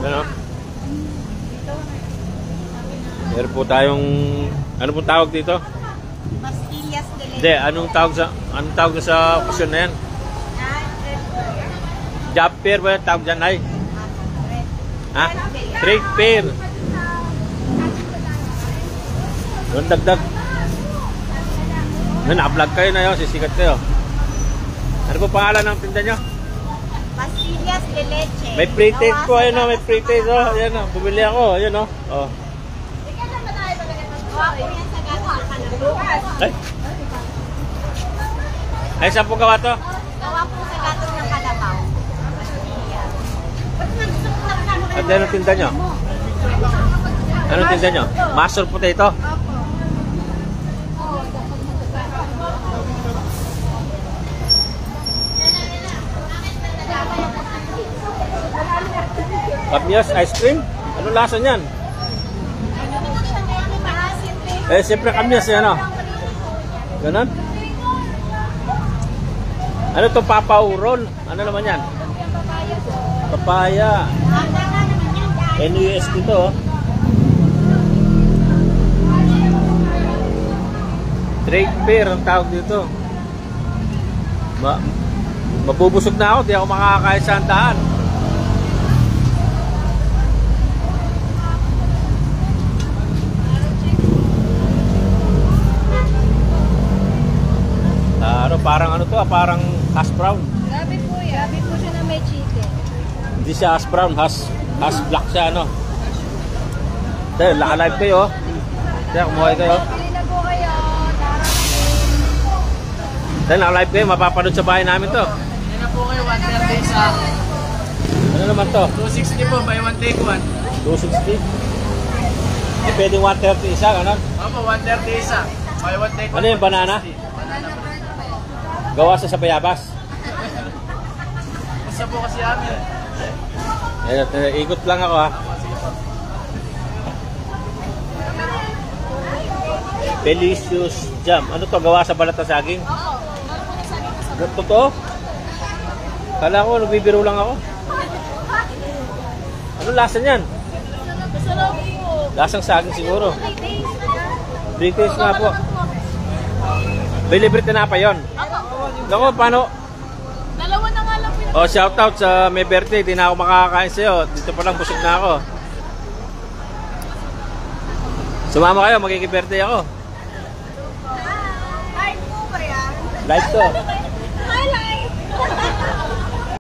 Ano? Meron po tayong, ano po tawag dito? Pastillas de leche. Hindi, anong tawag sa okasyon na yan? Job fair ba yung tawag dyan, ay? Ha? Trade fair. Doon dagdag. Naka-vlog kayo na yun, sisikat kayo. Ano po pangalan ng tinda nyo? Pastillas de leche. May pre-taste po, ayun o, may pre-taste o. Ayan o, bumili ako, ayun o. Oh. Ay. Ay, saan po gawa to? Gawa po sa gatong ng kalabaw. At anong tinda nyo? Anong tinda nyo? Mashed potato? Kamyas ice cream? Anong lasa niyan? Eh, siyempre kamyas yan, ano? Ganon? Ano to, papaw roll? Ano naman yan? Papaya. NUST to, oh. Trade fair ang tawag dito. Mabubusog na ako, di ako makakakain sa handahan. Parang ano to, parang hash brown. Gabi po yan. Gabi po siya na may chicken. Hindi siya hash brown, hash black siya, ano. Dahil, naka-live kayo. Dahil, kumuhay kayo. Pili na po kayo. Dahil, naka-live kayo, mapapanood sa bahay namin to. Yan na po kayo, 130 isa. Ano naman to? 260 po, buy one take one. 260? Hindi, pwedeng 130 isa, gano'n? Opo, 130 isa. Buy one take one. Ano yung banana? Gawa sa bayabas. Gusto po kasi amin. Ikot lang ako, ha. Delicious jam. Ano to, gawa sa balat na saging? Totoo? Kala ko, nagbibiro lang ako. Ano lasa niyan? Lasang saging siguro. 3 days nga po. Delivery na pa yun. Naku, paano? Dalawa na nga lang po. Oh, shout out sa may birthday. Di na ako makakakain sa'yo. Dito pa lang busog na ako. Sumama kayo, magiging birthday ako. Live po ba yan? Live to.